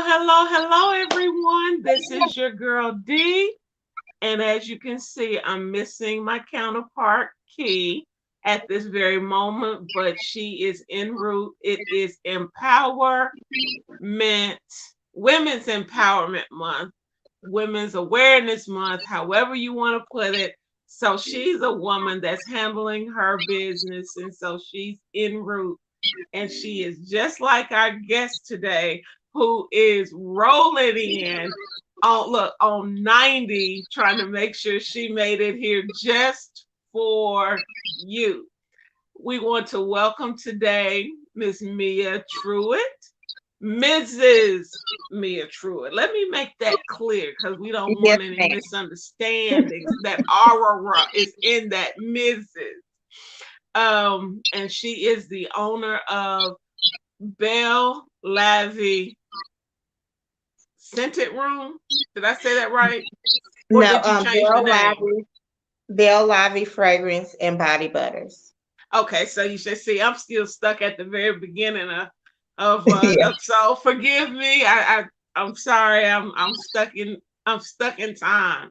Hello, everyone. This is your girl D. And as you can see, I'm missing my counterpart, Key, at this very moment, but she is en route. It is Empowerment, Women's Empowerment Month, Women's Awareness Month, however you want to put it. So she's a woman that's handling her business, and so she's en route. And she is just like our guest today, who is rolling in on 90, trying to make sure she made it here just for you. We want to welcome today Miss Mia Truitt, Mrs. Mia Truitt. Let me make that clear because we don't Yes, want any ma'am. misunderstandings. That aura is in that Mrs. And she is the owner of Belle Lavie Scented Room. Did I say that right? Or No, did you change the Bell name? Lively, Bell Lively fragrance and body butters. Okay, so you should see I'm still stuck at the very beginning Yeah. so forgive me. I'm sorry. I'm stuck in time.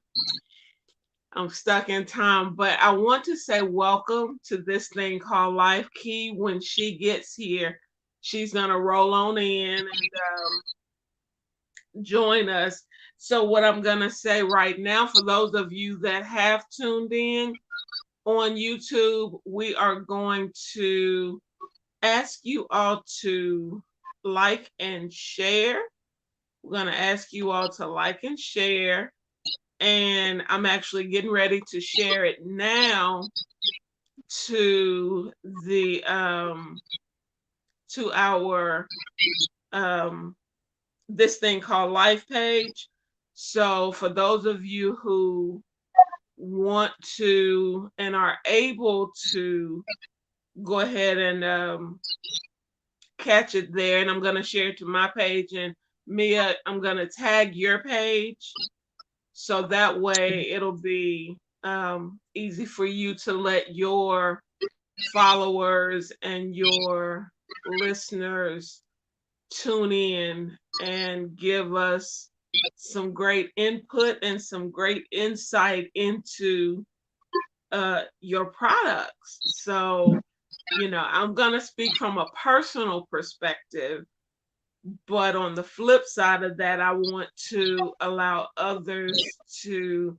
I'm stuck in time, but I want to say welcome to this thing called Life Key. When she gets here, she's gonna roll on in and join us. So, what I'm going to say right now, for those of you that have tuned in on YouTube, we are going to ask you all to like and share. We're going to ask you all to like and share. And I'm actually getting ready to share it now to the to our um this thing called Life page. So for those of you who want to and are able to go ahead and catch it there, and I'm going to share it to my page. And Mia, I'm going to tag your page so that way it'll be easy for you to let your followers and your listeners tune in and give us some great input and some great insight into your products. So, I'm going to speak from a personal perspective, but on the flip side of that, I want to allow others to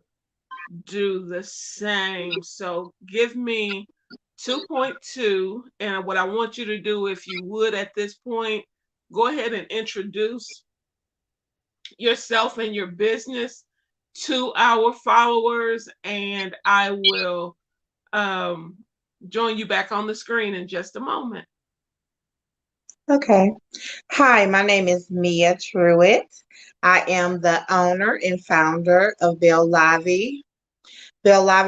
do the same. So, give me 2.2. And what I want you to do, if you would, at this point, go ahead and introduce yourself and your business to our followers, and I will um, join you back on the screen in just a moment. Okay. Hi, my name is Mia Truitt. I am the owner and founder of Bell Lively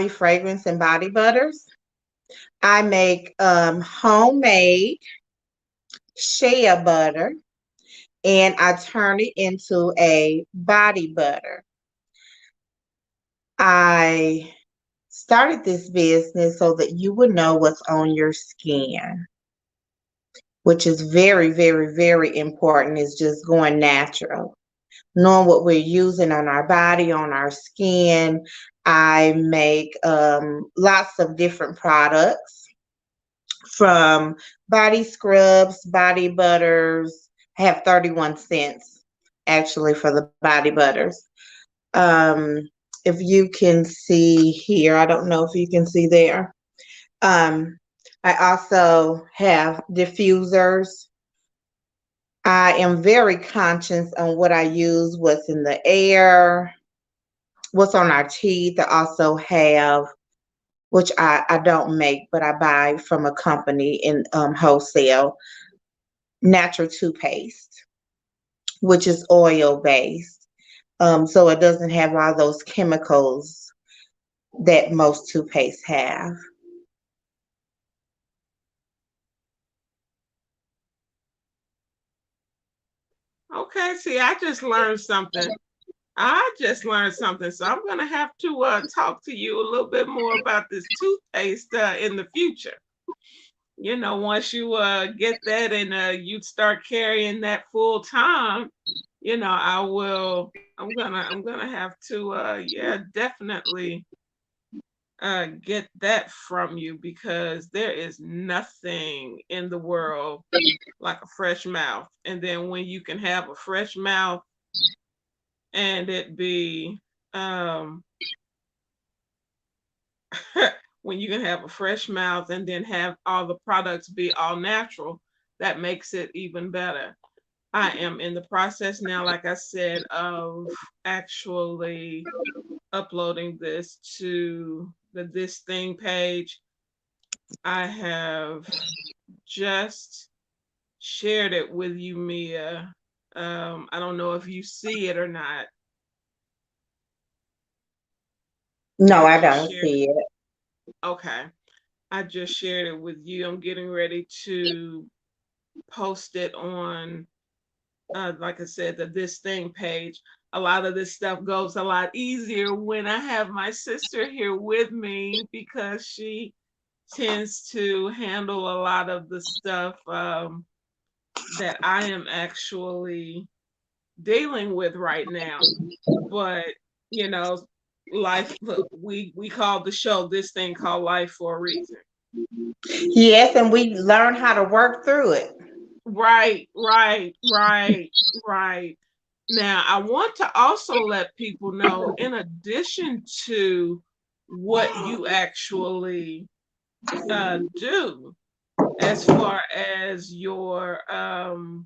fragrance and body butters. I make homemade shea butter and I turn it into a body butter. I started this business so that you would know what's on your skin, which is very, very, very important, is just going natural. Knowing what we're using on our body, on our skin. I make lots of different products from body scrubs, body butters. I have 31 cents actually for the body butters. Um, if you can see here, I don't know if you can see there. Um, I also have diffusers. I am very conscious on what I use, what's in the air, what's on our teeth. I also have, which I don't make, but I buy from a company in wholesale, natural toothpaste, which is oil based. So it doesn't have all those chemicals that most toothpaste have. Okay, see, I just learned something. So I'm going to have to talk to you a little bit more about this toothpaste in the future. Once you get that and you start carrying that full time, I will. I'm gonna have to. Yeah, definitely. Get that from you because there is nothing in the world like a fresh mouth. And then when you can have a fresh mouth and it be um when you can have a fresh mouth and then have all the products be all natural, that makes it even better. I am in the process now, like I said, of actually uploading this to the This Thing page. I have just shared it with you, Mia. I don't know if you see it or not. No, I I just don't shared it. see it. Okay. I just shared it with you. I'm getting ready to post it on, like I said, the This Thing page. A lot of this stuff goes a lot easier when I have my sister here with me because she tends to handle a lot of the stuff that I am actually dealing with right now. But you know, life. Look, we call the show This Thing Called Life for a reason. Yes, and we learn how to work through it. Right, right, right, right. Now, I want to also let people know, in addition to what you actually do, as far as your um,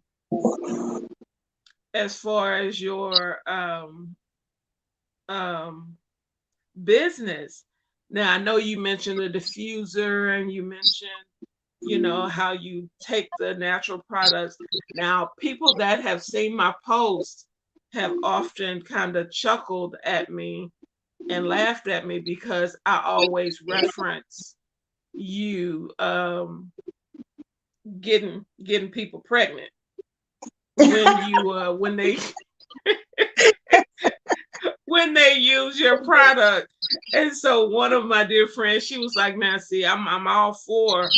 business. Now, I know you mentioned the diffuser and you mentioned, how you take the natural products. Now, people that have seen my posts have often kind of chuckled at me and laughed at me because I always reference you getting people pregnant when you when they use your product. And so one of my dear friends, she was like, "Now, see, I'm all for,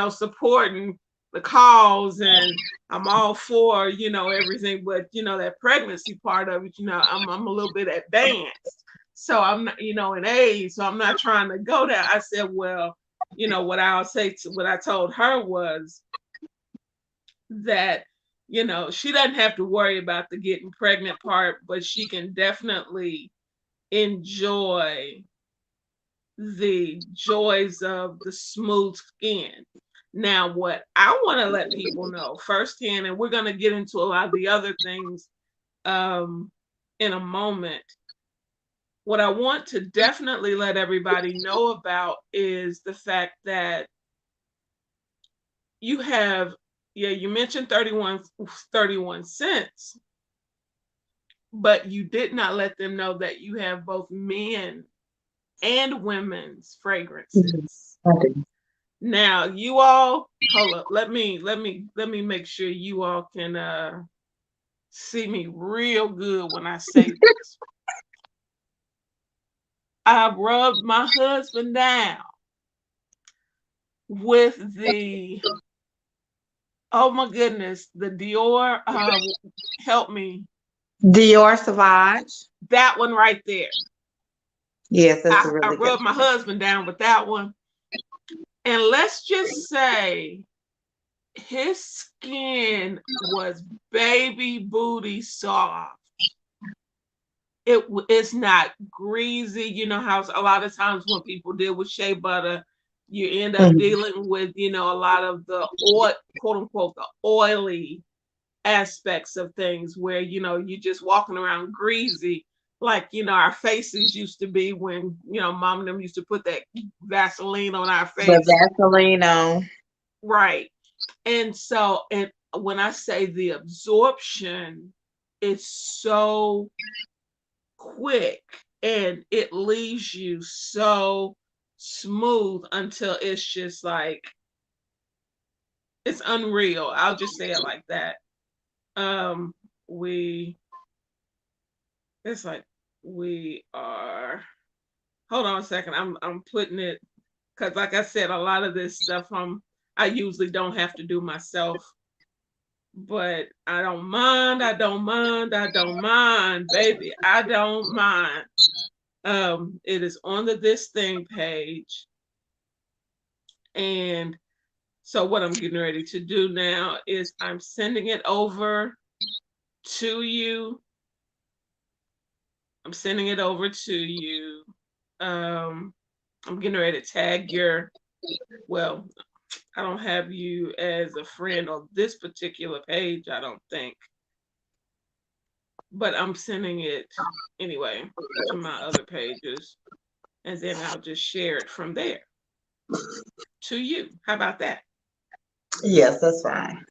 supporting the cause, and I'm all for, everything, but that pregnancy part of it, I'm a little bit advanced, so I'm not, in age, so I'm not trying to go there." I said, "Well, what I told her was that." She doesn't have to worry about the getting pregnant part, but she can definitely enjoy the joys of the smooth skin. Now, what I want to let people know firsthand, and we're going to get into a lot of the other things um, in a moment. What I want to definitely let everybody know about is the fact that you have, yeah, you mentioned 31 cents, but you did not let them know that you have both men and women's Mhm. fragrances. Okay. Now, you all, hold up. Let me make sure you all can see me real good when I say this. I rubbed my husband down with the, oh my goodness, the Dior, help me, Dior Sauvage. that one right there. Yes, that's a I really good rubbed my husband down with that one. And let's just say his skin was baby booty soft. It's not greasy. You know how a lot of times when people deal with shea butter, you end up one. dealing with, a lot of the oil, quote unquote, the oily aspects of things where, you're just walking around greasy, like, our faces used to be when, mom and them used to put that Vaseline on our The face. Vaseline on. Right. And so, and when I say the absorption is so quick and it leaves you so smooth until it's just like it's unreal. I'll just say it like that. Um we it's like we are, hold on a second. I'm putting it, cuz like I said, a lot of this stuff I usually don't have to do myself, but I don't mind. I don't mind. I don't mind, baby. I don't mind. It is on the This Thing page. And so what I'm getting ready to do now is I'm sending it over to you. I'm sending it over to you. Um, I'm getting ready to tag your, well, I don't have you as a friend on this particular page, I don't think. But I'm sending it anyway to my other pages. And then I'll just share it from there to you. How about that? Yes, that's fine.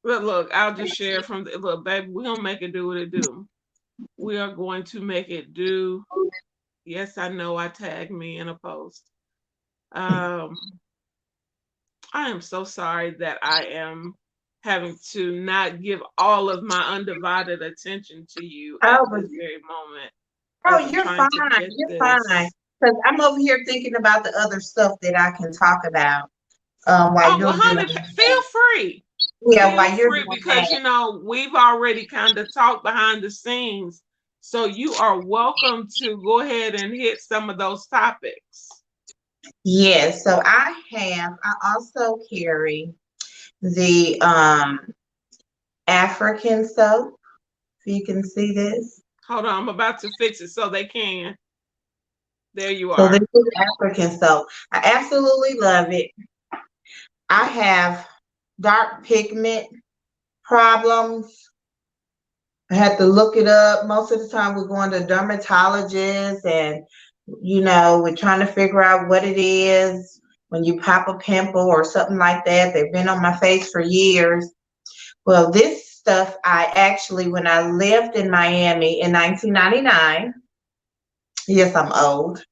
Look, I'll just share from the look, baby. We're gonna make it do what it do. We are going to make it do. Yes, I know I tagged me in a post. Um, I am so sorry that I am having to not give all of my undivided attention to you at Oh, this very moment oh, as I'm you're trying fine. to get You're fine. this. Because I'm over here thinking about the other stuff that I can talk about while Oh, well, you're doing honey, feel that. free. Yeah, Feel while you're free doing because, that. we've already kind of talked behind the scenes. So you are welcome to go ahead and hit some of those topics. Yes, so I also carry the African soap. If you can see this. Hold on, I'm about to fix it so they can. There you So this are. is African soap. I absolutely love it. I have dark pigment problems. I had to look it up. Most of the time we're going to dermatologists and we're trying to figure out what it is when you pop a pimple or something like that. They've been on my face for years. Well, this stuff I actually, when I lived in Miami in 1999, yes, I'm old.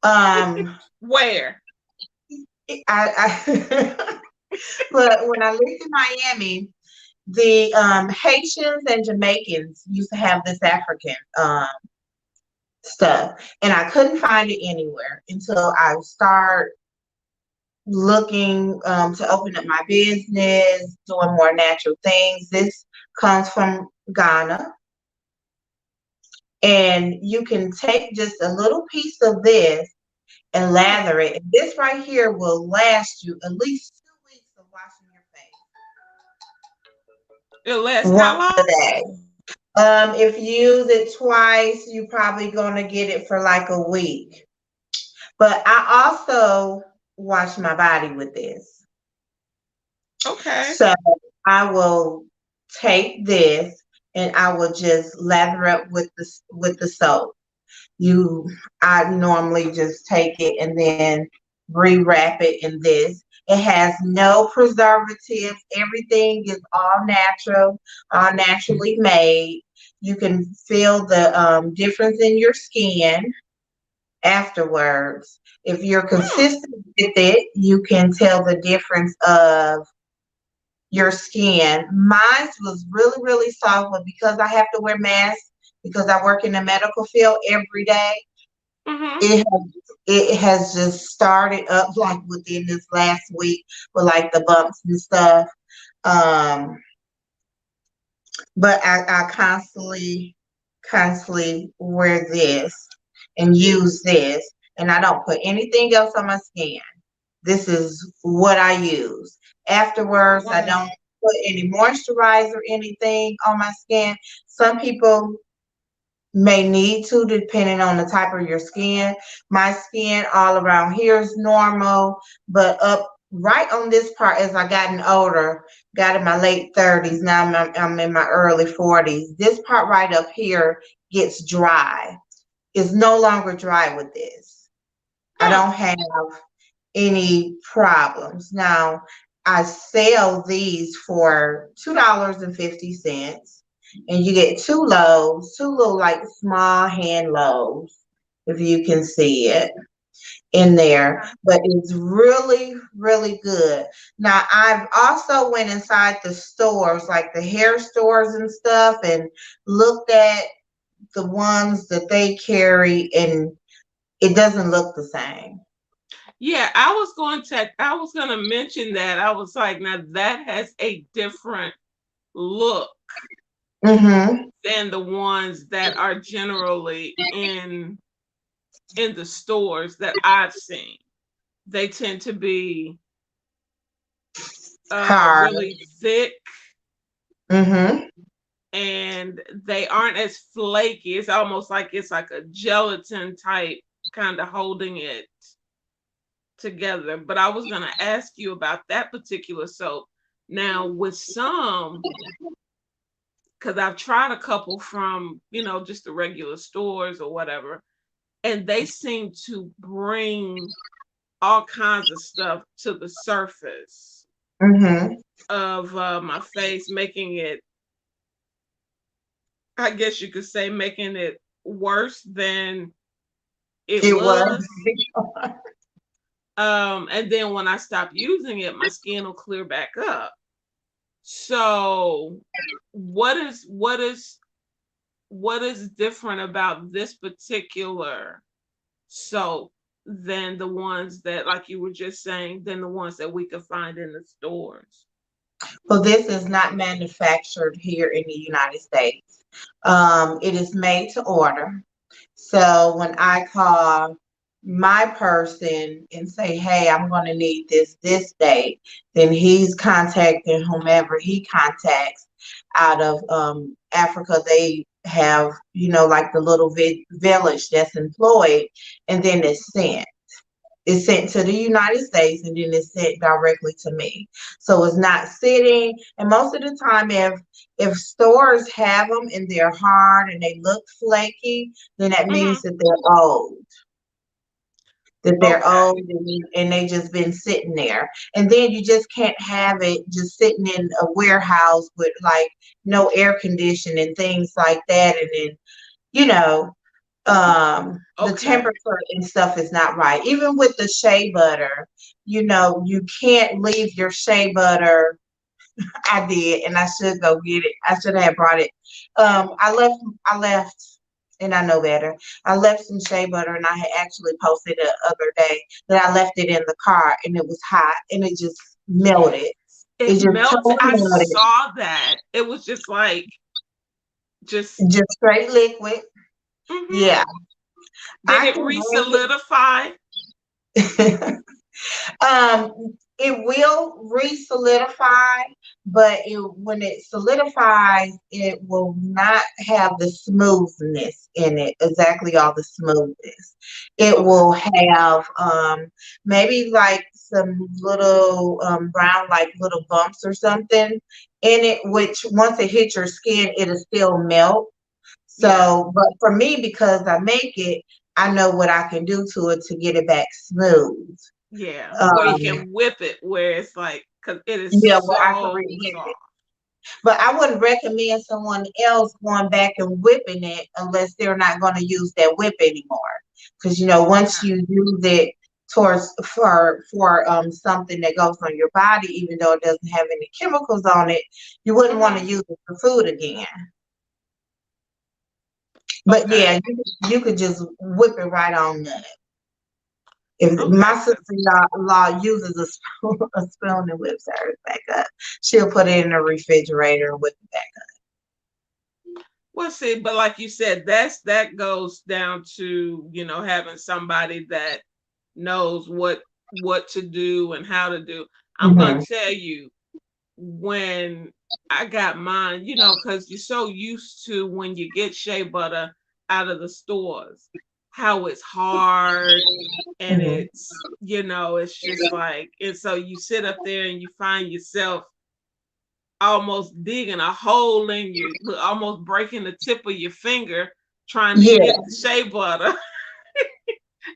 Um, Where? I but when I lived in Miami, the Haitians and Jamaicans used to have this African stuff, and I couldn't find it anywhere until I start looking to open up my business, doing more natural things. This comes from Ghana, and you can take just a little piece of this and Mm, lather it. And this right here will last you at least 2 weeks of washing your it lasts face how once a long? day. If you use it twice, you're probably gonna get it for like a week. But I also wash my body with this. Okay. So I will take this and I will just lather up with the soap. You I normally just take it and then rewrap it in this. It has no preservatives. Everything is all naturally made. You can feel the difference in your skin afterwards. If you're Mm, consistent with it, you can tell the difference of your skin. Mine was really, really soft, but because I have to wear masks, because I work in the medical field every day, mm-hmm. it has, it has just started up like within this last week with like the bumps and stuff. Um, but I constantly wear this and use this, and I don't put anything else on my skin. This is what I use. Afterwards, I Wow. don't put any moisturizer, anything on my skin. Some people may need to, depending on the type of your skin. My skin all around here is normal, but up right on this part as I gotten older, got in my late 30s, now I'm in my early 40s. This part right up here gets dry. It's no longer dry with this. I Huh. don't have any problems. Now, I sell these for $2.50, and you get two loaves, two little like small hand loaves, if you can see it in there. But it's really, really good. Now, I've also went inside the stores, like the hair stores and stuff, and looked at the ones that they carry, and it doesn't look the same. Yeah, I was going to mention that. I was like, now that has a different look Mm-hmm. than the ones that are generally in the stores that I've seen. They tend to be Hard. really thick, Mm-hmm. and they aren't as flaky. It's almost like it's like a gelatin type kind of holding it together. But I was going to ask you about that particular soap. Now, with some, because I've tried a couple from, just the regular stores or whatever, and they seem to bring all kinds of stuff to the surface Mm-hmm. of my face, making it, I guess you could say, making it worse than it It was. was. And then when I stop using it, my skin will clear back up. So what is different about this particular soap than the ones that, like you were just saying, than the ones that we could find in the stores? Well, this is not manufactured here in the United States. It is made to order. So when I call my person and say, hey, I'm going to need this day, then he's contacting whomever he contacts out of Africa. They have, like the little village that's employed, and then it's sent. It's sent to the United States and then it's sent directly to me. So it's not sitting. And most of the time, if stores have them and they're hard and they look flaky, then that Hmm. means that they're old. That they're Okay. old and they just been sitting there. And then you just can't have it just sitting in a warehouse with like no air conditioning and things like that. And then, you know, the Okay. temperature and stuff is not right. Even with the shea butter, you can't leave your shea butter. I did, and I should go get it. I should have brought it. I left, and I know better. I left some shea butter, and I had actually posted the other day that I left it in the car, and it was hot, and it just melted. It It just melted. totally I melted, saw that. It was just like, just, just straight liquid. hmm. Yeah, Did I it can re-solidify? bring it. Um, it will re-solidify, but when it solidifies, it will not have the smoothness in it, exactly all the smoothness. It Okay. will have maybe like some little brown, like little bumps or something in it, which once it hits your skin, it'll still melt. Yeah. So, but for me, because I make it, I know what I can do to it to get it back smooth. Yeah. Where you Um, can whip it, where it's like, because it is yeah, well, I can so re-whip it. soft. But I wouldn't recommend someone else going back and whipping it unless they're not going to use that whip anymore. Because once Okay. you use it towards for something that goes on your body, even though it doesn't have any chemicals on it, you wouldn't want to Hmm. use it for food again. But Okay. yeah, you could just whip it right on up. If Okay. my sister-in-law uses a spoon, a spoon and whips hers back up, she'll put it in the refrigerator and whip it back Well, see, but like you said, that goes down to, having somebody that knows what to do and how to do. up. I'm gonna Hmm. tell you, when I got mine, because you're so used to when you get shea butter out of the stores, how it's hard and Hmm. it's just like, and so you sit up there and you find yourself almost digging a hole in you, almost breaking the tip of your finger trying to Yeah, get the shea butter.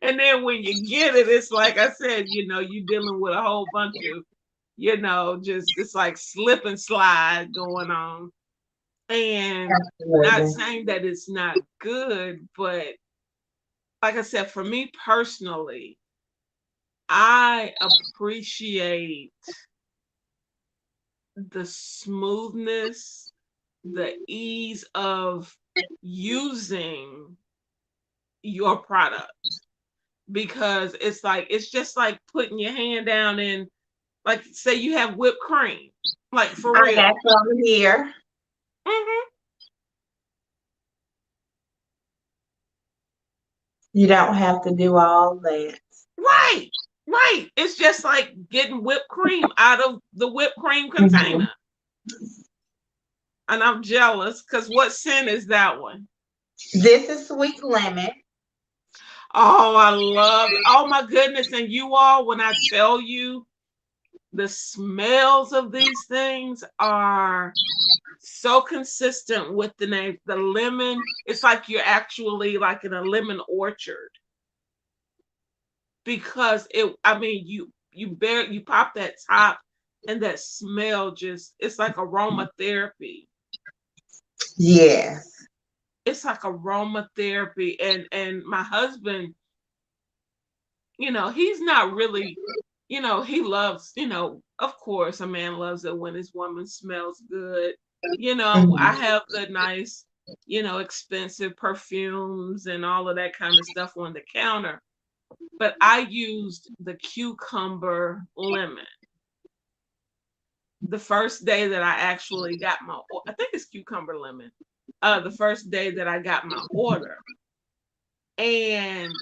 And then when you get it, it's like I said, you're dealing with a whole bunch of, just it's like slip and slide going on. And not absolutely. saying that it's not good, but like I said, for me personally, I appreciate the smoothness, the ease of using your product, because it's just like putting your hand down in, like, say you have whipped cream. Like for I got real. some here. Hmm. You don't have to do all that. Right. Right. It's just like getting whipped cream out of the whipped cream Mhm. container. And I'm jealous because what scent is that one? This is sweet lemon. Oh, I love, oh my goodness. And you all, when I tell you the smells of these things are so consistent with the name. The lemon, it's like you're actually like in a lemon orchard because I mean, you pop that top and that smell just, it's like aromatherapy. Yes. It's like aromatherapy. And my husband, he's not really, he loves, of course, a man loves it when his woman smells good. I Mhm. have the nice, expensive perfumes and all of that kind of stuff on the counter. But I used the cucumber lemon the first day that I actually got I think it's cucumber lemon. The first day that I got my order. And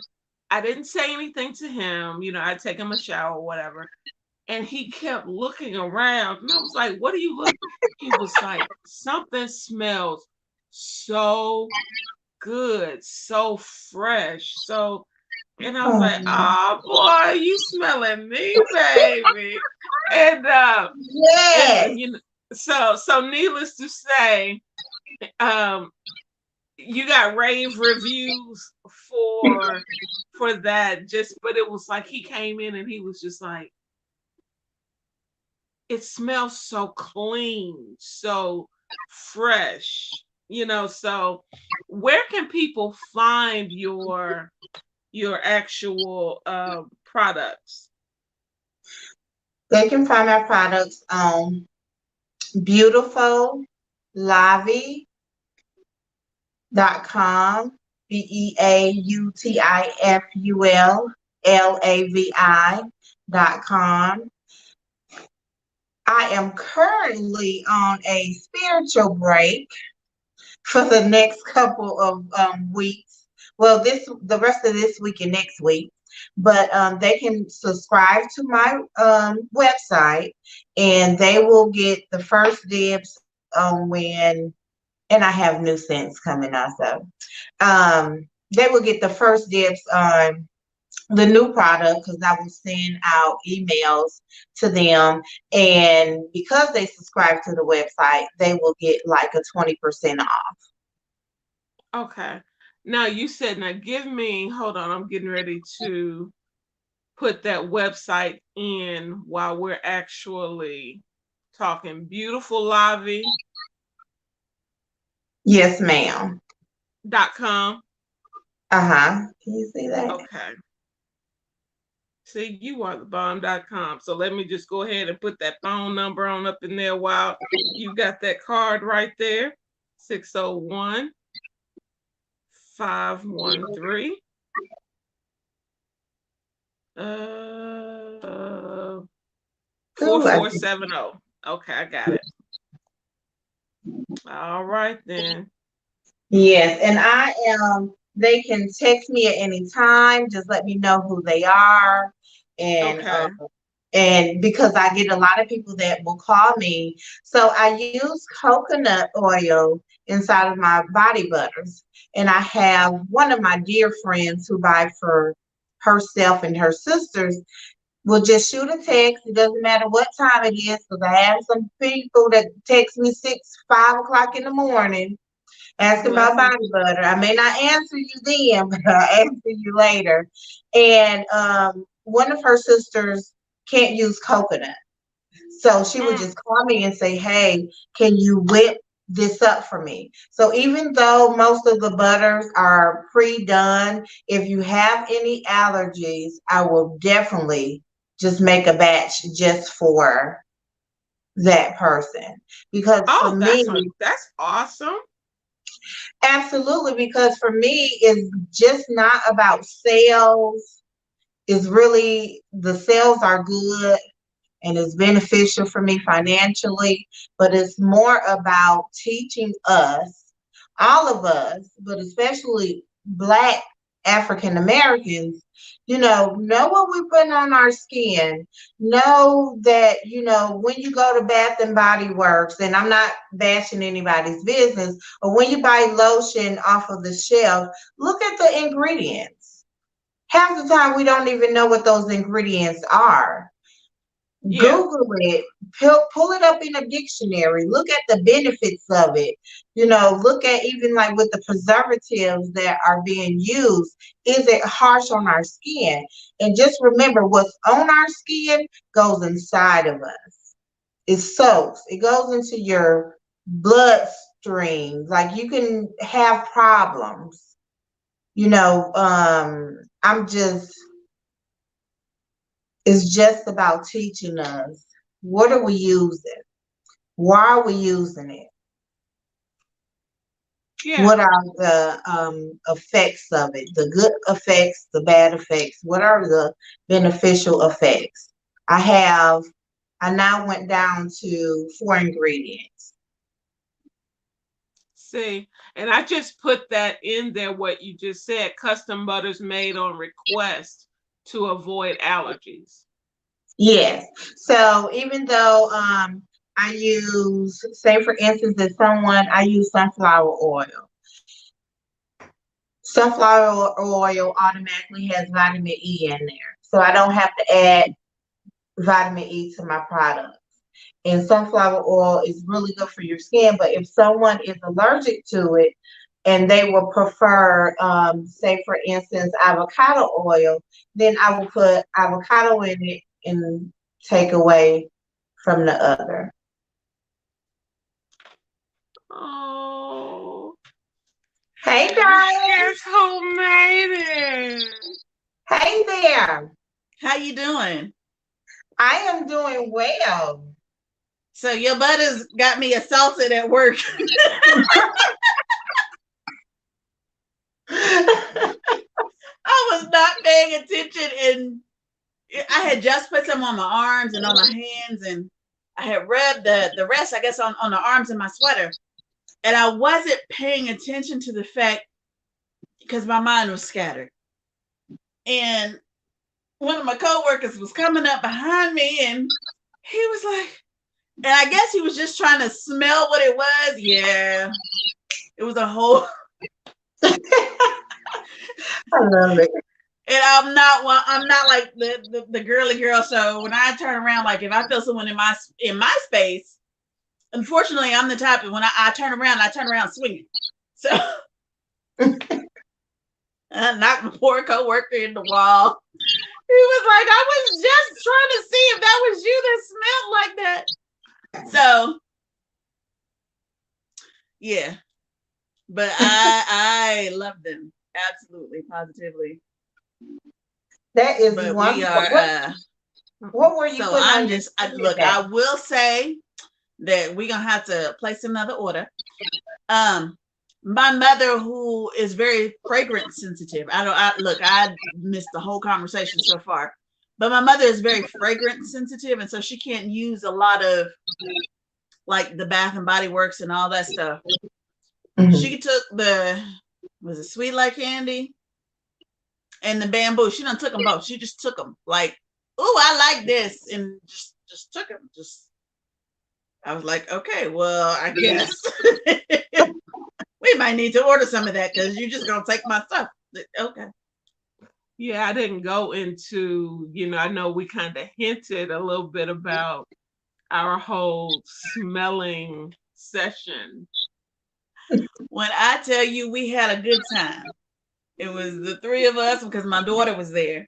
I didn't say anything to him. I'd take him a shower or whatever. And he kept looking around. And I was like, what are you looking? He was like, something smells so good, so fresh. And I was like, Oh, oh boy, you smelling me, baby. And uh yes. and so needless to say, um you got rave reviews for that, just but it was like he came in and he was just like, it smells so clean, so fresh, so where can people find your actual products? They can find our products on beautiful.com, beautiful.com. I am currently on a spiritual break for the next couple of weeks. Well, the rest of this week and next week. But they can subscribe to my website, and they will get the first dibs on when. And I have new scents coming also. They will get the first dibs on the new product because I will send out emails to them. And because they subscribe to the website, they will get like a 20% off. Okay. Now you said, now give me, hold on, I'm getting ready to put that website in while we're actually talking. Yes, ma'am. Beautifullavy.com. Uh-huh. Can you see that? Okay. See, you are the bomb.com. So let me just go ahead and put that phone number on up in there while you got that card right there. 601 513 Ooh, 4470. Okay, I got it. All right then. yes, and I am. They can text me at any time. Just let me know who they are, and Okay. because I get a lot of people that will call me. So I use coconut oil inside of my body butters, and I have one of my dear friends who buy for herself and her sisters. Will just shoot a text. It doesn't matter what time it is, because I have some people that text me 5 o'clock in the morning asking about Blessings. body butter. I may not answer you then, but I'll answer you later. And one of her sisters can't use coconut. So she would Mm. just call me and say, hey, can you whip this up for me? So even though most of the butters are pre-done, if you have any allergies, I will definitely just make a batch just for that person. Because for Oh, me, that's awesome. absolutely, because for me, it's just not about sales. It's really the sales are good, and it's beneficial for me financially, but it's more about teaching us, all of us, but especially Black African Americans, know what we're putting on our skin. Know that, when you go to Bath and Body Works, and I'm not bashing anybody's business, but when you buy lotion off of the shelf, look at the ingredients. Half the time we don't even know what those ingredients are. Yeah. Google it, pull it up in a dictionary, look at the benefits of it. Look at even like with the preservatives that are being used. Is it harsh on our skin? And just remember, what's on our skin goes inside of us. It soaks, it goes into your bloodstream. Like you can have problems. I'm just It's just about teaching us, what are we using? Why are we using it? Yeah. What are the effects of it? The good effects, the bad effects. What are the beneficial effects? I now went down to 4 ingredients. See, and I just put that in there, what you just said, custom butters made on request to avoid allergies. Yes. So even though I use, say for instance, I use sunflower oil. Sunflower oil automatically has vitamin E in there. So I don't have to add vitamin E to my product. And sunflower oil is really good for your skin, but if someone is allergic to it and they will prefer, say for instance, avocado oil, then I will put avocado in it and take away from the other. Oh, Hey, darling. guess who made it? Hey there. How you doing? I am doing well. So your butters got me assaulted at work. I was not paying attention, and I had just put some on my arms and on my hands, and I had rubbed the rest, I guess, on the arms of my sweater. And I wasn't paying attention to the fact because my mind was scattered. And one of my coworkers was coming up behind me, and he was like, and I guess he was just trying to smell what it was. Yeah, it was a whole. I love it. And I'm not like the girly girl. So when I turn around, like if I feel someone in my space, unfortunately, I'm the type of when I turn around swinging. So I knocked my poor coworker in the wall. He was like, I was just trying to see if that was you that smelled like that. So yeah, but I love them absolutely, positively. That is But wonderful. we are. What were you So putting on I'm your just skin look. today? I will say that we're gonna have to place another order. My mother, who is very fragrance sensitive. I missed the whole conversation so far, but my mother is very fragrance sensitive, and so she can't use a lot of like the Bath and Body Works and all that stuff. Mhm. She took was it Sweet Like Candy and the bamboo. She done took them both. She just took them like, oh, I like this, and just took them. I was like, okay, well, I guess we might need to order some of that because you're just gonna take my stuff. Okay. Yeah, I didn't go into, I know we kind of hinted a little bit about our whole smelling session. When I tell you we had a good time, it was the three of us because my daughter was there.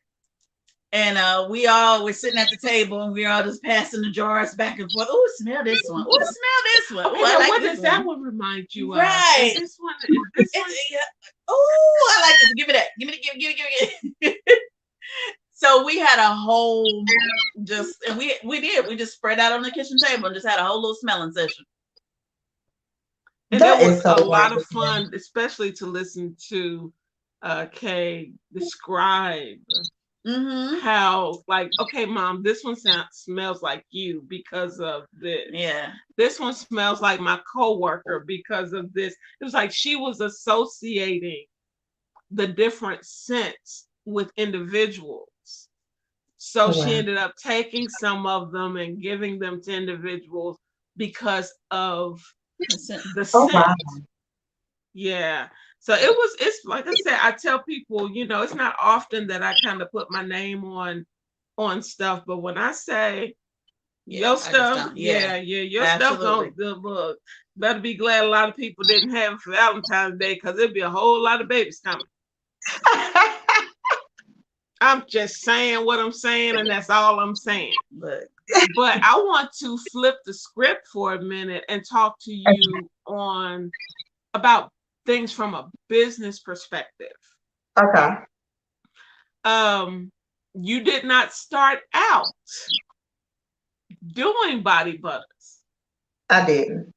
And we all were sitting at the table and we were all just passing the jars back and forth. Oh, smell this one. Oh, smell this one. Okay, Oh, I now like what this does that one. one remind you of? Right. Is this one? Is this one? Oh, I like this. Give me that. Give me it. So we had a whole and we just spread out on the kitchen table and just had a whole little smelling session. And That it was is so a lot of wonderful. fun, especially to listen to Kay describe Mm-hmm. how, like, okay, mom, this one smells like you because of this. Yeah. This one smells like my coworker because of this. It was like she was associating the different scents with individuals. So Oh, she wow. ended up taking some of them and giving them to individuals because of the Oh, scent. wow. Yeah. So it's like I said, I tell people, it's not often that I kind of put my name on stuff, but when I say Yeah. your I just stuff, don't. Yeah. yeah, your stuff Absolutely. don't look. Better be glad a lot of people didn't have it for Valentine's Day because there'd be a whole lot of babies coming. I'm just saying what I'm saying, and that's all I'm saying. But But I want to flip the script for a minute and talk to you on about things from a business perspective. Okay. You did not start out doing body butters. I didn't.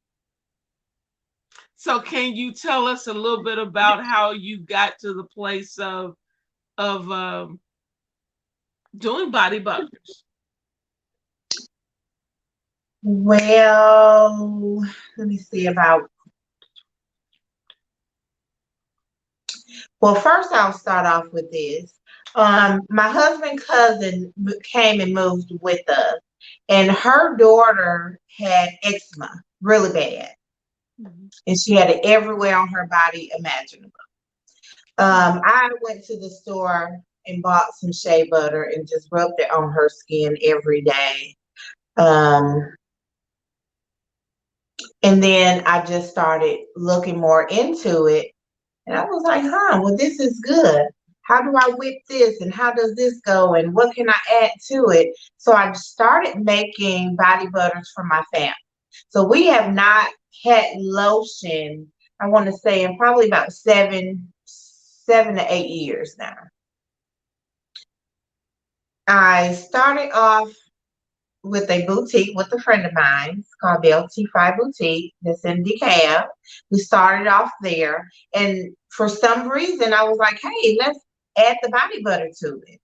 So can you tell us a little bit about how you got to the place of doing body butters? Well, let me see about. Well, first I'll start off with this. My husband's cousin came and moved with us, and her daughter had eczema really bad, and she had it everywhere on her body imaginable. I went to the store and bought some shea butter and just rubbed it on her skin every day. Um, and then I just started looking more into it. And I was like, well, this is good. How do I whip this? And how does this go? And what can I add to it? So I started making body butters for my family. So we have not had lotion, I want to say, in probably about 7 to 8 years now. I started off with a boutique with a friend of mine. It's called the LT5 Boutique that's in DeKalb. We started off there. And for some reason, I was like, hey, let's add the body butter to it.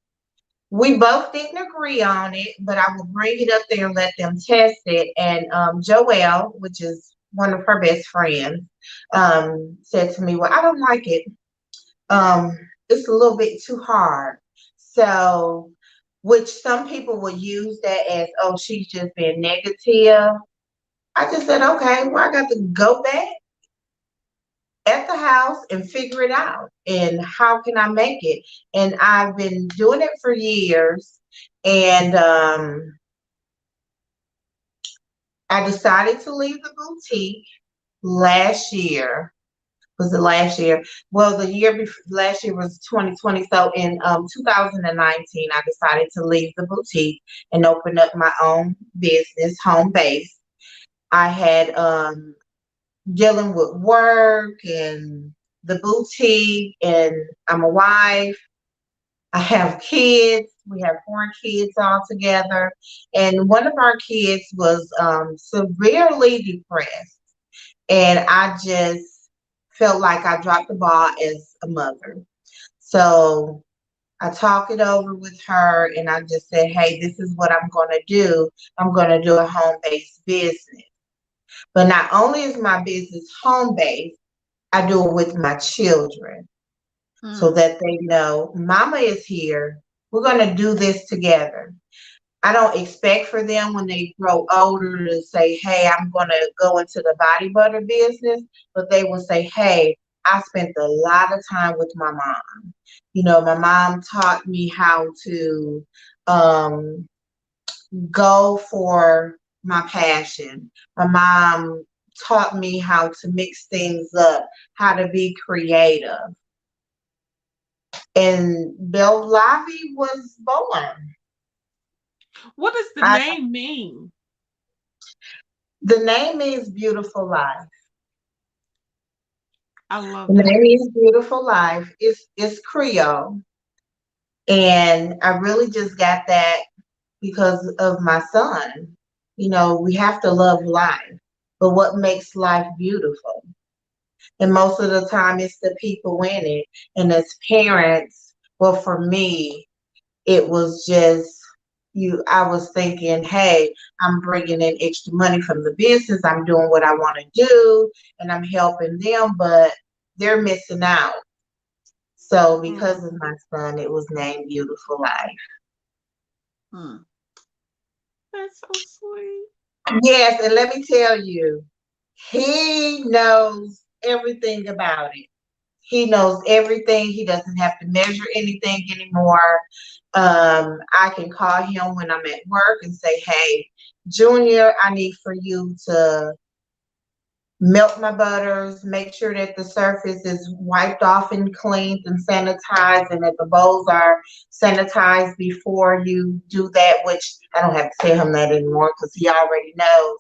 We both didn't agree on it, but I would bring it up there and let them test it. And Joelle, which is one of her best friends, said to me, well, I don't like it. It's a little bit too hard. So, which some people would use that as, oh, she's just being negative. I just said, okay, well, I got to go back at the house and figure it out. And how can I make it? And I've been doing it for years. And I decided to leave the boutique last year. Was it last year? Well, the year before, last year was 2020. So in 2019, I decided to leave the boutique and open up my own business, home base. I had dealing with work and the boutique, and I'm a wife. I have kids. We have 4 kids all together, and one of our kids was severely depressed, and I just felt like I dropped the ball as a mother. So I talked it over with her, and I just said, hey, this is what I'm going to do. I'm going to do a home-based business. But not only is my business home-based, I do it with my children so that they know mama is here. We're going to do this together. I don't expect for them when they grow older to say, hey, I'm going to go into the body butter business, but they will say, hey, I spent a lot of time with my mom. My mom taught me how to go for my passion. My mom taught me how to mix things up, how to be creative. And Belle Lavi was born. What does the name mean? The name is Beautiful Life. I love The that. name is Beautiful Life. It's Creole. And I really just got that because of my son. We have to love life, but what makes life beautiful? And most of the time, it's the people in it. And as parents, well, for me, It was just I was thinking, hey, I'm bringing in extra money from the business. I'm doing what I want to do and I'm helping them, but they're missing out. So because Mm, of my son, it was named Beautiful Life. Hmm. that's so sweet. Yes, and let me tell you, he knows everything about it. He knows everything. He doesn't have to measure anything anymore. I can call him when I'm at work and say, hey, Junior, I need for you to melt my butters, make sure that the surface is wiped off and cleaned and sanitized, and that the bowls are sanitized before you do that, which I don't have to tell him that anymore because he already knows.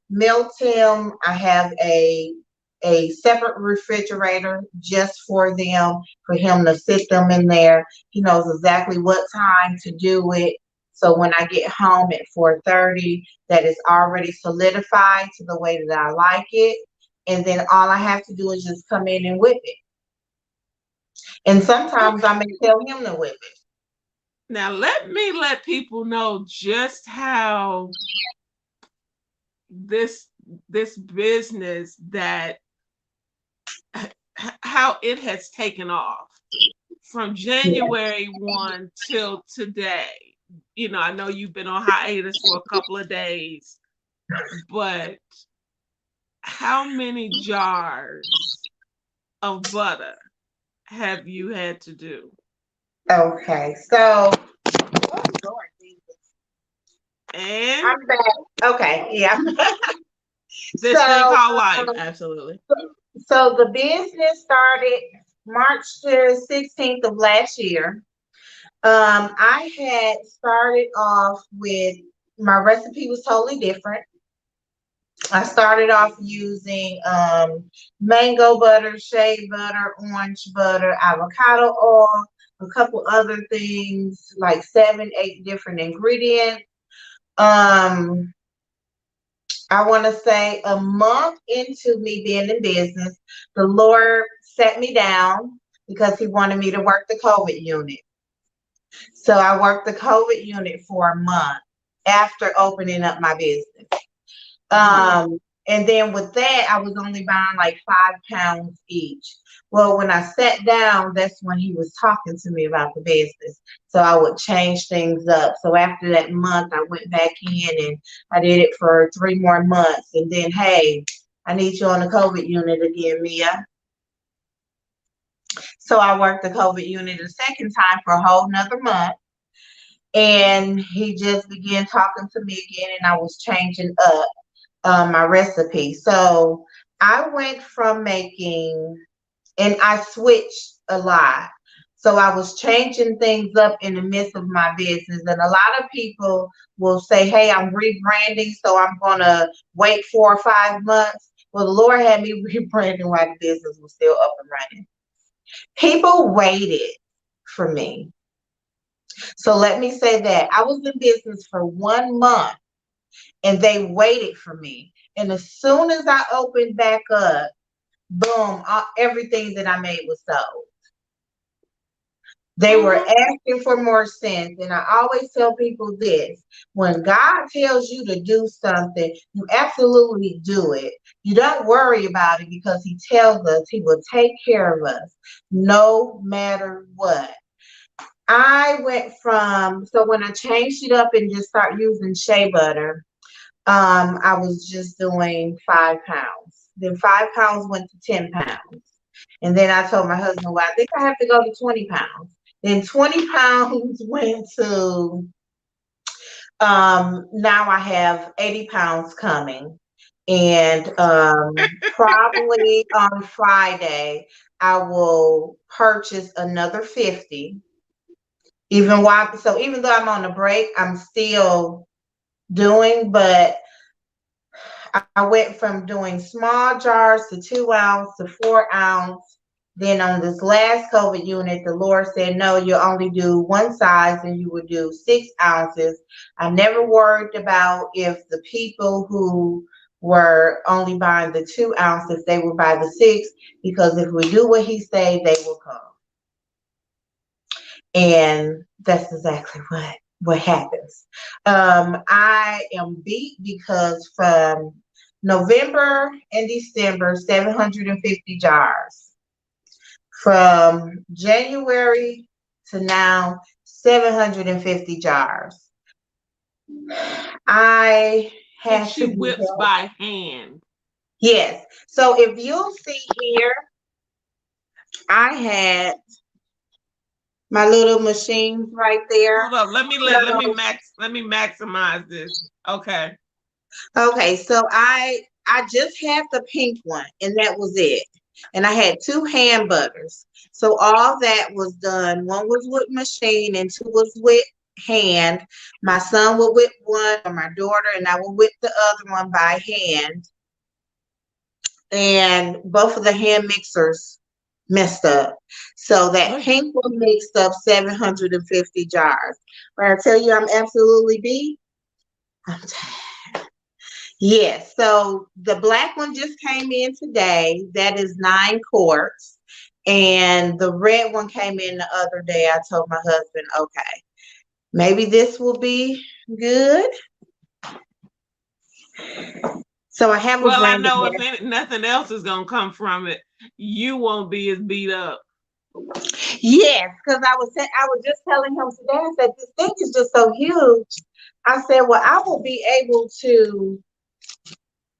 Melt him. I have a separate refrigerator just for them, for him to sit them in there. He knows exactly what time to do it. So when I get home at 4:30, that is already solidified to the way that I like it. And then all I have to do is just come in and whip it. And sometimes Okay. I may tell him to whip it. Now let people know just how this this business that how it has taken off from Yeah. January 1 till today. You know, I know you've been on hiatus for a couple of days, but how many jars of butter have you had to do? Okay. So, oh Lord Jesus. And I'm back. Okay. Yeah. this thing So, called life. um, Absolutely. so the business started March the 16th of last year. I had started off with my recipe was totally different. I started off using mango butter, shea butter, orange butter, avocado oil, a couple other things like 7, 8 different ingredients. Um, I want to say a month into me being in business, the Lord sat me down because he wanted me to work the COVID unit. So I worked the COVID unit for a month after opening up my business. Mm-hmm. Um, and then with that, I was only buying like 5 pounds each. Well, when I sat down, that's when he was talking to me about the business. So I would change things up. So after that month, I went back in and I did it for 3 more months. And then, hey, I need you on the COVID unit again, Mia. So I worked the COVID unit a second time for a whole nother month. And he just began talking to me again, and I was changing up my recipe. So I went from making, and I switched a lot. So I was changing things up in the midst of my business. And a lot of people will say, hey, I'm rebranding, so I'm going to wait 4 or 5 months. Well, the Lord had me rebranding while the business was still up and running. People waited for me. So let me say that I was in business for 1 month and they waited for me. And as soon as I opened back up, boom, everything that I made was sold. They were Mhm. asking for more cents. And I always tell people this, when God tells you to do something, you absolutely do it. You don't worry about it because he tells us he will take care of us no matter what. I went from, so when I changed it up and just start using shea butter, I was just doing 5 pounds. Then 5 pounds went to 10 pounds. And then I told my husband, well, I think I have to go to 20 pounds. Then 20 pounds went to, now I have 80 pounds coming. And probably on Friday, I will purchase another 50. Even though I'm on a break, I'm still doing, but I went from doing small jars to 2 ounce to 4 ounce. Then on this last COVID unit, the Lord said, no, you only do one size and you would do 6 ounces. I never worried about if the people who were only buying the 2 ounce, if they would buy the 6, because if we do what he say, they will come. And that's exactly what happens. I am beat because from November and December, 750 jars. From January to now, 750 jars. I And had she to be whips helped. by hand. Yes. So if you'll see here, I had my little machines right there. Hold up. Let me So, maximize this. Okay. okay, so I just had the pink one and that was it. And I had two hand butters. So all that was done. One was with machine and two was with hand. My son would whip one or my daughter and I would whip the other one by hand. And both of the hand mixers messed up. So that Oy. pink one mixed up 750 jars. When I tell you I'm absolutely beat, I'm tired. Yes, so the black one just came in today. That is 9 quarts. And the red one came in the other day. I told my husband, okay, maybe this will be good. So I have a Well, I brand know of if nothing else is gonna come from it, you won't be as beat up. yes, because I was just telling him today, I said, this thing is just so huge. I said, well, I will be able to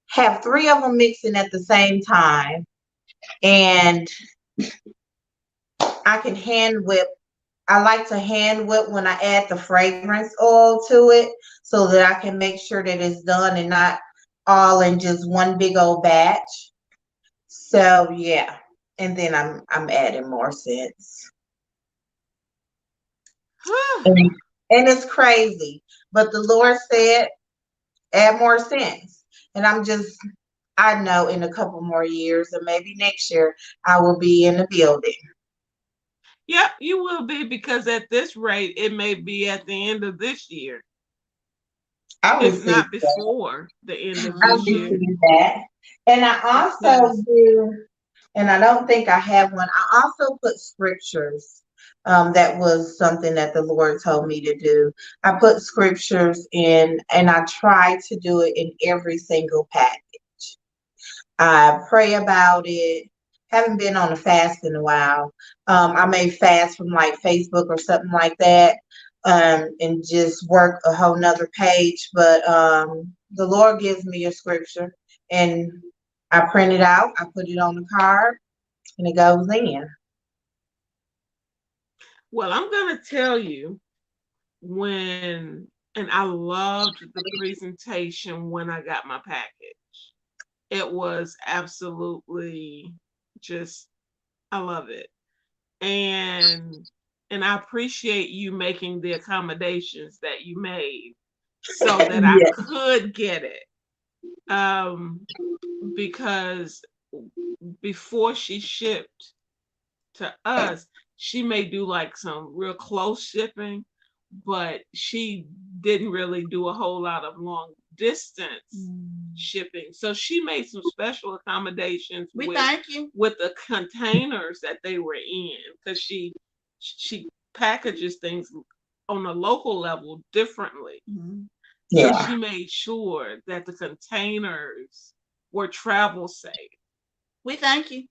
have 3 of them mixing at the same time. And I can hand whip. I like to hand whip when I add the fragrance oil to it so that I can make sure that it's done and not all in just one big old batch. So yeah. And then I'm adding more scents. And it's crazy. But the Lord said, add more scents. And I know in a couple more years or maybe next year, I will be in the building. Yep, you will be, because at this rate, it may be at the end of this year, I if receive not that. before the end of I this year. receive that. And I also Because do, and I don't think I have one, I also put scriptures. That was something that the Lord told me to do. I put scriptures in, and I try to do it in every single pack. I pray about it. Haven't been on a fast in a while. I may fast from like Facebook or something like that, and just work a whole nother page. But the Lord gives me a scripture, and I print it out. I put it on the card, and it goes in. well, I'm gonna tell you, when and I loved the presentation when I got my package. It was absolutely just, I love it. And I appreciate you making the accommodations that you made so that I Yeah. could get it. Um, because before she shipped to us, she may do like some real close shipping, but she didn't really do a whole lot of long distance shipping. So she made some special accommodations We thank you. with the containers that they were in, because she packages things on a local level differently. Mhm. So Yeah. she made sure that the containers were travel safe. We thank you.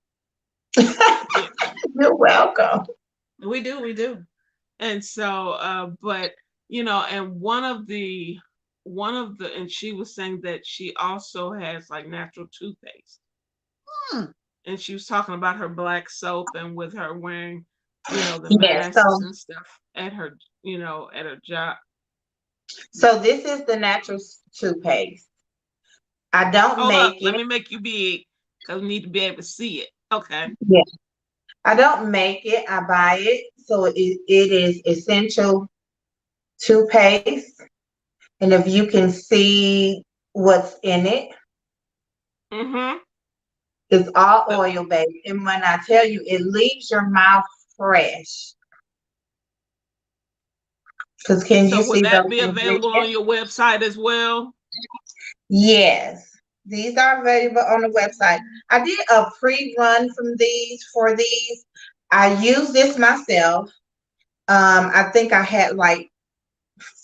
Yeah. You're welcome. We do. We do. And so, but and and she was saying that she also has like natural toothpaste. Hmm. And she was talking about her black soap, and with her wearing, the Yes. masks and stuff at her, at her job. So this is the natural toothpaste. I don't Hold up, make let it. me make you big, because we need to be able to see it. Okay. Yeah. I don't make it. I buy it. So it is essential toothpaste. And if you can see what's in it, Mm-hmm. it's all oil based. And when I tell you, it leaves your mouth fresh. Because can So you will see that those be available on ingredients? your website as well? Yes. These are available on the website. I did a pre-run for these. I use this myself. I think I had like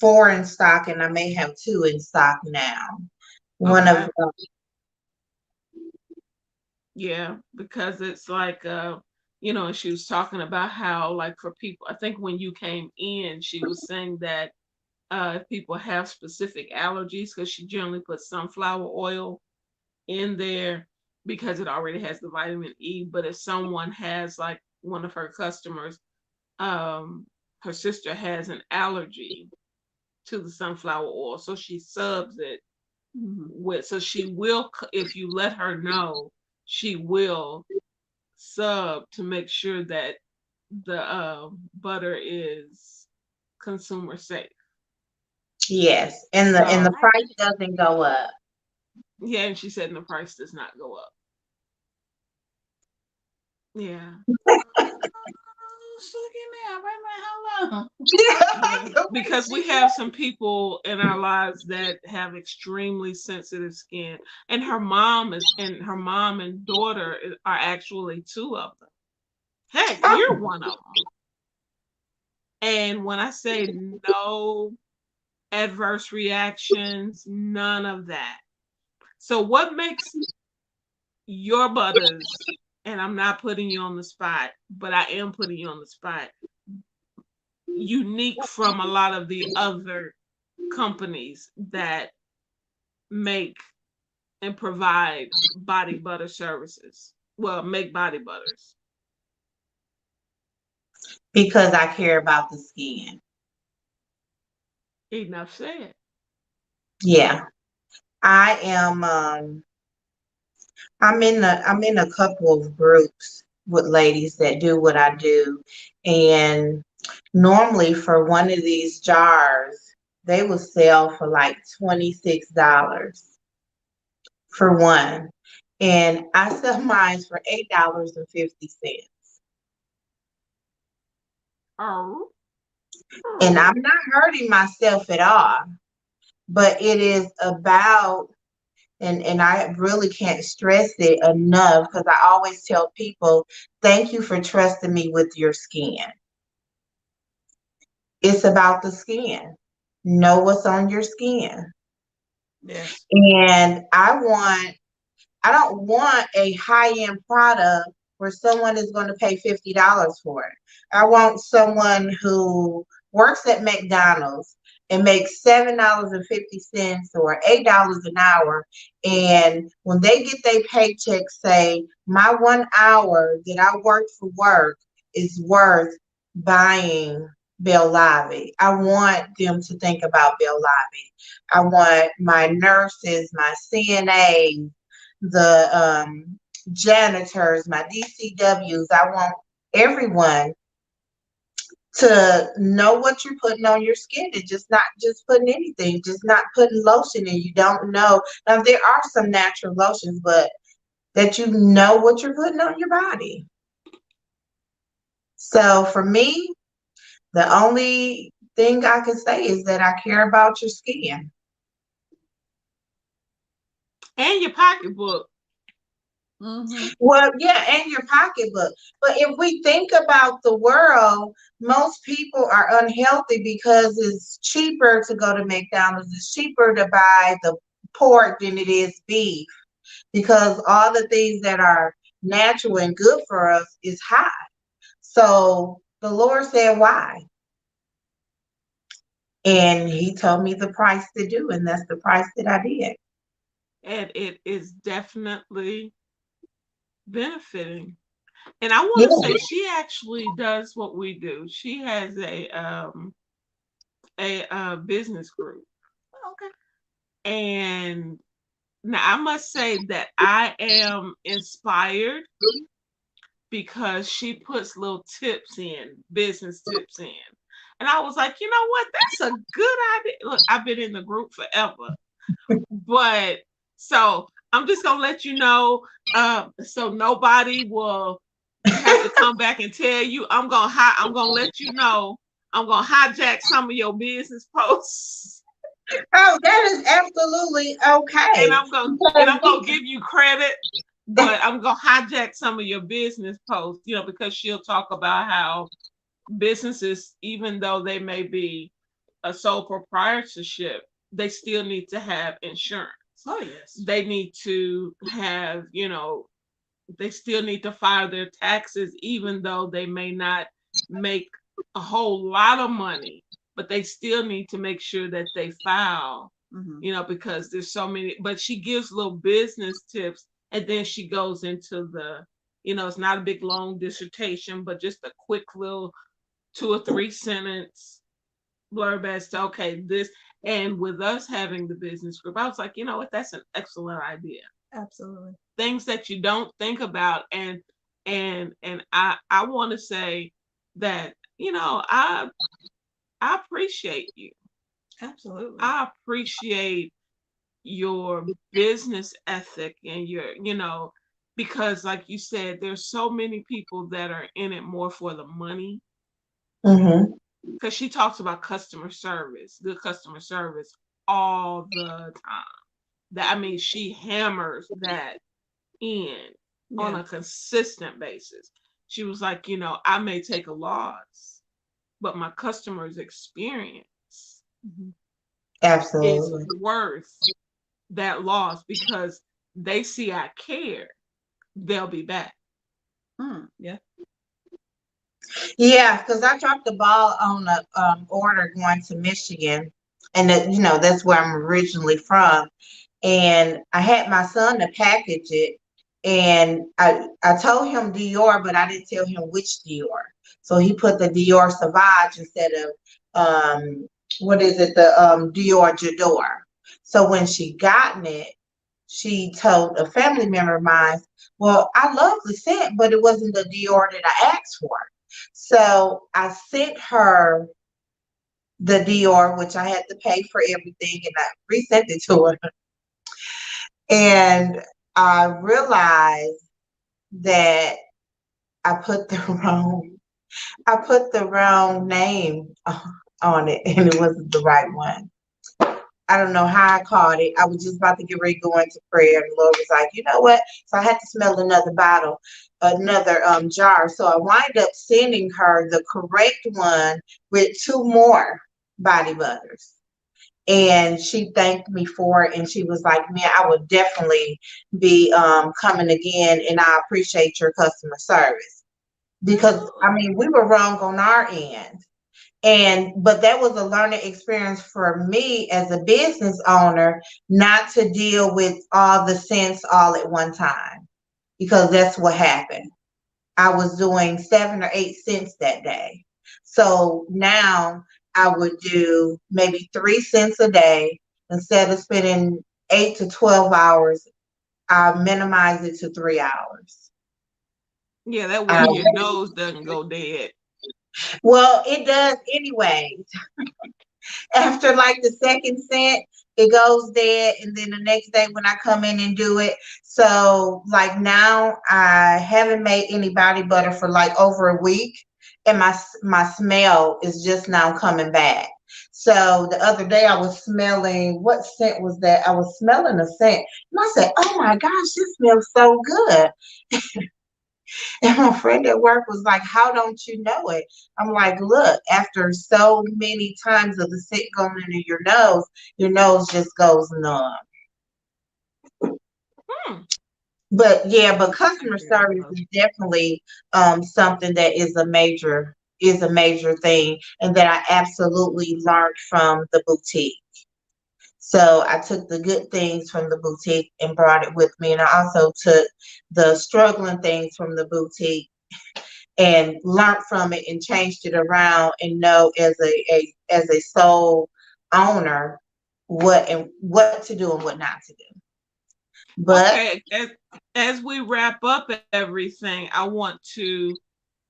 4 in stock, and I may have 2 in stock now. One Okay. of Yeah, because it's like and she was talking about how like for people, I think when you came in, she was saying that if people have specific allergies, because she generally puts sunflower oil in there because it already has the vitamin E. But if someone has like one of her customers, um, her sister has an allergy to the sunflower oil, so she subs it with. So she will, if you let her know, she will sub to make sure that the butter is consumer safe. yes, and the So price doesn't go up yeah, and she said and the price does not go up. Yeah. Look at me. Wait a minute. How long? Yeah, because we have some people in our lives that have extremely sensitive skin, and her mom and daughter are actually two of them. Heck, you're one of them. And when I say no adverse reactions, none of that. So what makes your butters, and I'm not putting you on the spot, but I am putting you on the spot, unique from a lot of the other companies that make and provide body butter services. Well, make body butters. because I care about the skin. Enough said. Yeah, I am. I'm in a couple of groups with ladies that do what I do, and normally for one of these jars, they will sell for like $26 for one, and I sell mine for $8.50. Oh, And oh. I'm not hurting myself at all, but it is about, and I really can't stress it enough because I always tell people, thank you for trusting me with your skin. It's about the skin. Know what's on your skin. Yes. And I don't want a high-end product where someone is going to pay $50 for it. I want someone who works at McDonald's and makes $7.50 or $8 an hour. And when they get their paycheck, say, my 1 hour that I worked for work is worth buying Bell Livy. I want them to think about Bell Livy. I want my nurses, my CNAs, the janitors, my DCWs. I want everyone to know what you're putting on your skin and just not just putting anything, just not putting lotion in. You don't know. Now, there are some natural lotions, but that you know what you're putting on your body. So for me, the only thing I can say is that I care about your skin. And your pocketbook. Well, yeah, and your pocketbook. But if we think about the world, most people are unhealthy because it's cheaper to go to McDonald's. It's cheaper to buy the pork than it is beef because all the things that are natural and good for us is high. So the Lord said, why? And he told me the price to do, and that's the price that I did. And it is definitely benefiting. And I want Yeah. to say she actually does what we do. She has a business group. Okay. And now I must say that I am inspired because she puts little tips in, business tips in. And I was like, you know what? That's a good idea. Look, I've been in the group forever. But so I'm just gonna let you know, so nobody will have to come back and tell you. I'm gonna let you know. I'm gonna hijack some of your business posts, Oh, that is absolutely and okay. I'm gonna give you credit, but I'm gonna hijack some of your business posts. Because she'll talk about how businesses, even though they may be a sole proprietorship, they still need to have insurance. Oh yes. They need to have, they still need to file their taxes, even though they may not make a whole lot of money, but they still need to make sure that they file, because there's so many. But she gives little business tips, and then she goes into it's not a big long dissertation, but just a quick little 2 or 3 sentence blurb as to, okay, this. And with us having the business group, I was like, you know what, that's an excellent idea. Absolutely. Things that you don't think about. And I want to say that, I appreciate you. Absolutely. I appreciate your business ethic and because like you said, there's so many people that are in it more for the money. Mm-hmm. Because she talks about customer service, good customer service all the time. She hammers that in on a consistent basis. She was like, I may take a loss, but my customer's experience is Absolutely. worth that loss because they see I care. They'll be back. Yeah. Yeah, because I dropped the ball on the order going to Michigan, and that's where I'm originally from. And I had my son to package it, and I told him Dior, but I didn't tell him which Dior. So he put the Dior Sauvage instead of what is it, the Dior J'adore. So when she gotten it, she told a family member of mine, well, I love the scent, but it wasn't the Dior that I asked for. So I sent her the Dior, which I had to pay for everything, and I resent it to her. And I realized that I put the wrong name on it, and it wasn't the right one. I don't know how I caught it. I was just about to get ready to go into prayer, and the Lord was like, you know what? So I had to smell another bottle, another jar. So I wind up sending her the correct one with 2 more body butters. And she thanked me for it, and she was like, man, I would definitely be coming again, and I appreciate your customer service. Because, we were wrong on our end. But that was a learning experience for me as a business owner, not to deal with all the scents all at one time, because that's what happened. I was doing 7 or 8 cents that day. So now I would do maybe 3 cents a day. Instead of spending 8 to 12 hours, I minimize it to 3 hours. Yeah, that way your nose doesn't go dead. Well, it does anyway. After like the second cent, it goes dead, and then the next day when I come in and do it. So like now I haven't made any body butter for like over a week, and my smell is just now coming back. So the other day I was smelling, what scent was that? I was smelling a scent, and I said, oh my gosh, this smells so good. And my friend at work was like, how don't you know it? I'm like, look, after so many times of the scent going into your nose just goes numb. But customer service is definitely something that is a major thing, and that I absolutely learned from the boutique. So I took the good things from the boutique and brought it with me. And I also took the struggling things from the boutique and learned from it and changed it around, and know as a sole owner what to do and what not to do. But okay, as we wrap up everything, I want to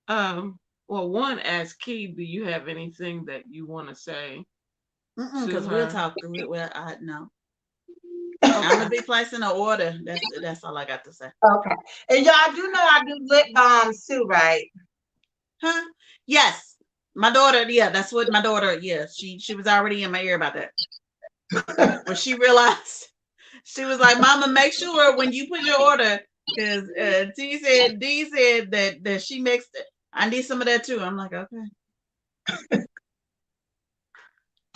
one, ask Key, do you have anything that you want to say? Because we'll talk through it. Well, no. I'm gonna be placing an order. That's all I got to say. Okay. And y'all do know I do lip balms too, right? Huh? Yes. My daughter, yeah, that's what my daughter, yeah, she was already in my ear about that. When she realized, she was like, Mama, make sure when you put your order, because D said that she mixed it. I need some of that too. I'm like, okay.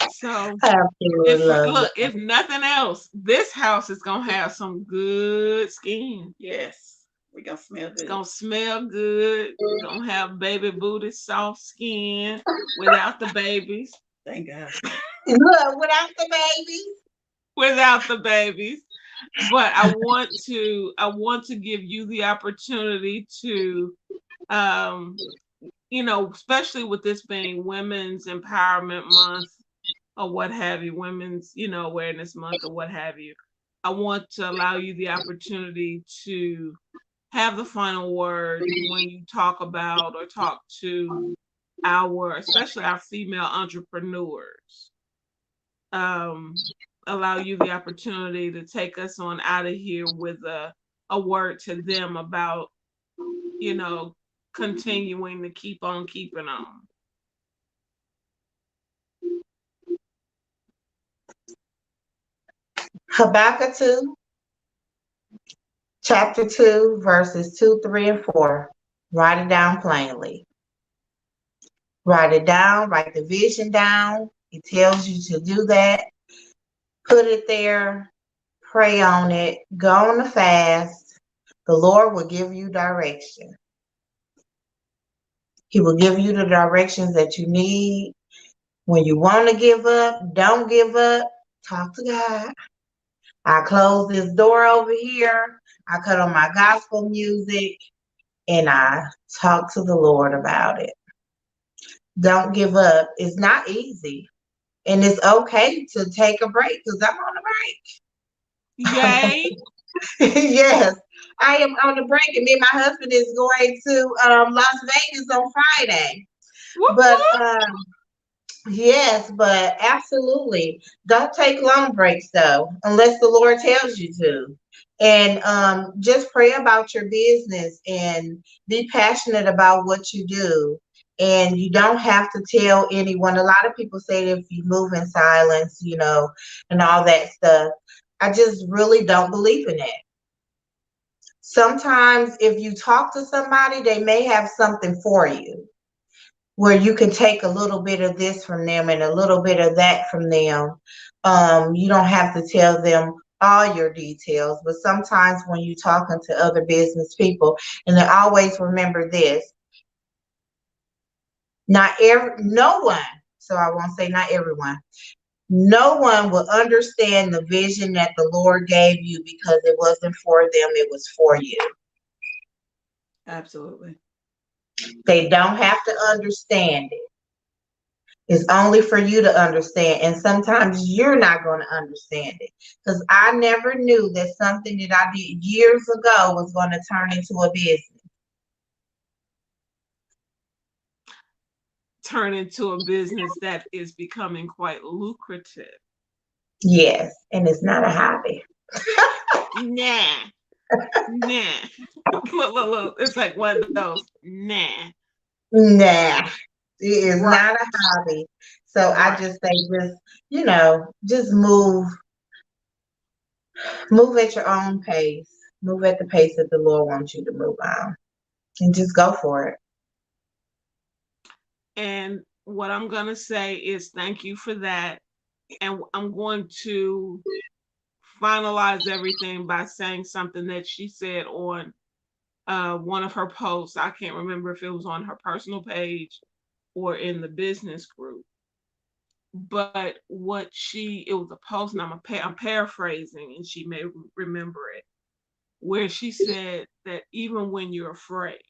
So I absolutely love if nothing else, this house is gonna have some good skin. Yes. We're gonna smell It's good. gonna smell good. We're gonna have baby booty soft skin without the babies. Thank God. it. Look, without the babies. Without the babies. But I want to give you the opportunity to um especially with this being Women's Empowerment Month or what have you, Women's, Awareness Month or what have you. I want to allow you the opportunity to have the final word when you talk about or talk to especially our female entrepreneurs. Um, Allow you the opportunity to take us on out of here with a word to them about, you know, continuing to keep on keeping on. Habakkuk 2, chapter 2, verses 2, 3, and 4. Write it down plainly. Write it down, write the vision down. It tells you to do that. Put it there, pray on it, go on a fast. The Lord will give you direction. He will give you the directions that you need. When you want to give up, don't give up. Talk to God. I close this door over here. I cut on my gospel music and I talk to the Lord about it. Don't give up. It's not easy. And it's okay to take a break because I'm on a Yay! break. Yes, I am on a break. And me and my husband is going to Las Vegas on Friday. Whoop But whoop. yes, but absolutely. Don't take long breaks though, unless the Lord tells you to. And just pray about your business and be passionate about what you do. And you don't have to tell anyone. A lot of people say that if you move in silence, and all that stuff. I just really don't believe in it. Sometimes if you talk to somebody, they may have something for you where you can take a little bit of this from them and a little bit of that from them. You don't have to tell them all your details, but sometimes when you're talking to other business people, and then always remember this, no one, so I won't say not everyone, no one will understand the vision that the Lord gave you because it wasn't for them, it was for you. Absolutely. They don't have to understand it. It's only for you to understand. And sometimes you're not going to understand it. Because I never knew that something that I did years ago was going to turn into a business. Turn into a business that is becoming quite lucrative. Yes. And it's not a hobby. Nah, nah. Look. It's like one of those. Nah. Nah. It is Right. not a hobby. So I Right. just say just move at your own pace. Move at the pace that the Lord wants you to move on. And just go for it. And what I'm gonna say is thank you for that. And I'm going to finalize everything by saying something that she said on one of her posts. I can't remember if it was on her personal page or in the business group. But it was a post, and I'm paraphrasing, and she may remember it, where she said that even when you're afraid,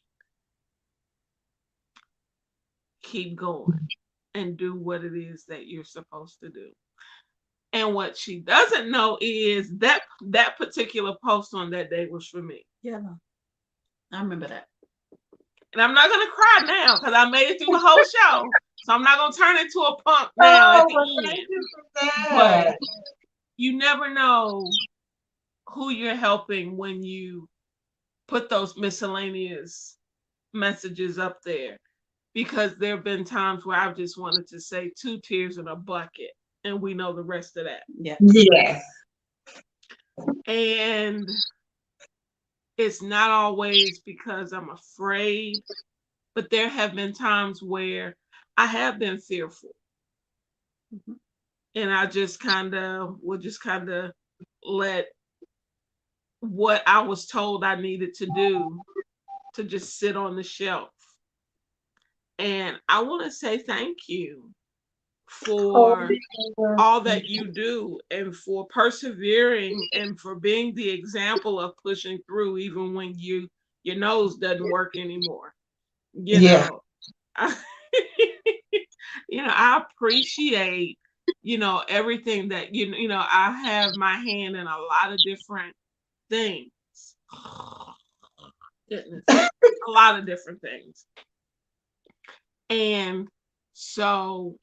keep going and do what it is that you're supposed to do. And what she doesn't know is that particular post on that day was for me. Yeah, I remember that. And I'm not gonna cry now because I made it through the whole show. So I'm not gonna turn into a punk now at Oh, the well, thank end. you for But that. you never know who you're helping when you put those miscellaneous messages up there. Because there have been times where I've just wanted to say 2 tears in a bucket, and we know the rest of that. Yeah. Yes. And it's not always because I'm afraid, but there have been times where I have been fearful, Mhm. and I just kind of will just kind of let what I was told I needed to do to just sit on the shelf. And I want to say thank you Oh, for all that you do and for persevering and for being the example of pushing through even when your nose doesn't work anymore. You yeah. know, I, I appreciate, everything that I have my hand in a lot of different things. Goodness. A lot of different things. And so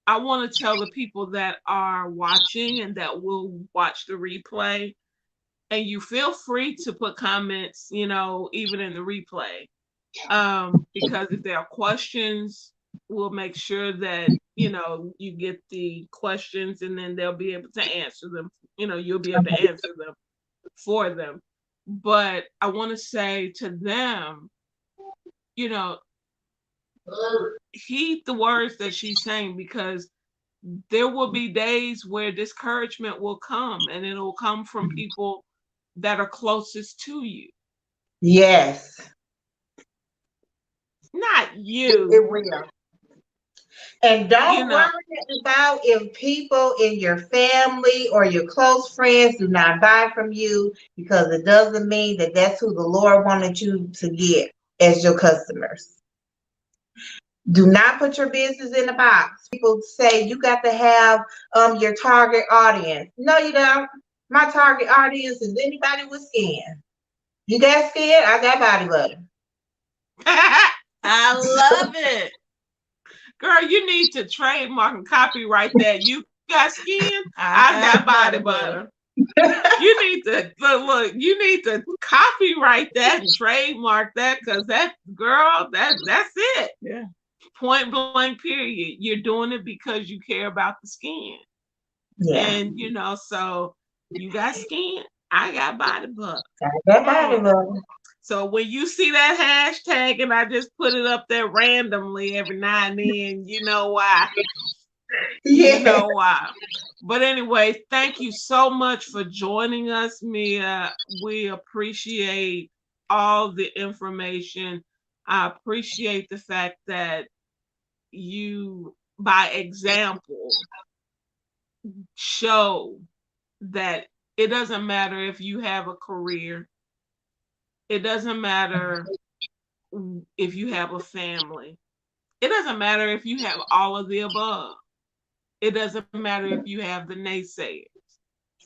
I want to tell the people that are watching and that will watch the replay, and you feel free to put comments, even in the replay. Because if there are questions, we'll make sure that, you get the questions and then they'll be able to answer them. You'll be able to answer them for them. But I want to say to them, you know, heed the words that she's saying, because there will be days where discouragement will come, and it'll come from people that are closest to you, Yes. not It you. will. And You don't know, worry about if people in your family or your close friends do not buy from you, because it doesn't mean that that's who the Lord wanted you to get as your customers. Do not put your business in a box. People say you got to have your target audience. No, you don't. My target audience is anybody with skin. You got skin, I got body butter. I love it. girl, you need to trademark and copyright that. You got skin, I I got got body body butter. butter. You need to look. You need to copyright that and trademark that, because that girl, that's it. Yeah. Point blank. Period. You're doing it because you care about the skin, Yeah, and so you got skin. I got body butter. I got body Mm. butter. So when you see that hashtag, and I just put it up there randomly every now and then, you know why. You Yeah. know why. But anyway, thank you so much for joining us, Mia. We appreciate all the information. I appreciate the fact that you, by example, show that it doesn't matter if you have a career, it doesn't matter if you have a family, it doesn't matter if you have all of the above, it doesn't matter if you have the naysayers.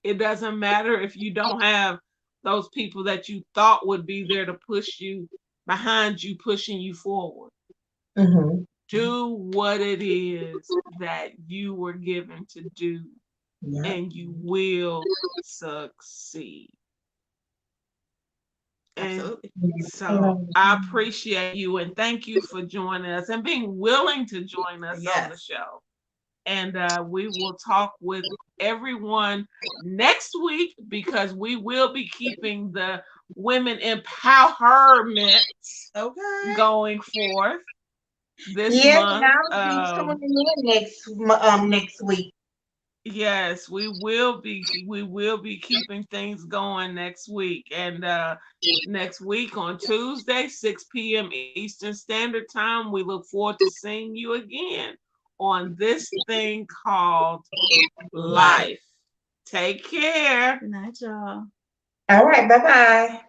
It doesn't matter if you don't have those people that you thought would be there to push you behind you, pushing you forward. Hmm. Do what it is that you were given to do, Yeah. and you will succeed. And Absolutely. so I appreciate you and thank you for joining us and being willing to join us on the Yes. show. And we will talk with everyone next week, because we will be keeping the women empowerment Okay. going forth this Yes, and month. I'll be tuning in next week. Yes, we will be keeping things going next week. And next week on Tuesday, 6 p.m. Eastern Standard Time, we look forward to seeing you again on this thing called Life. life. Take care. Good night, y'all. All right, bye bye.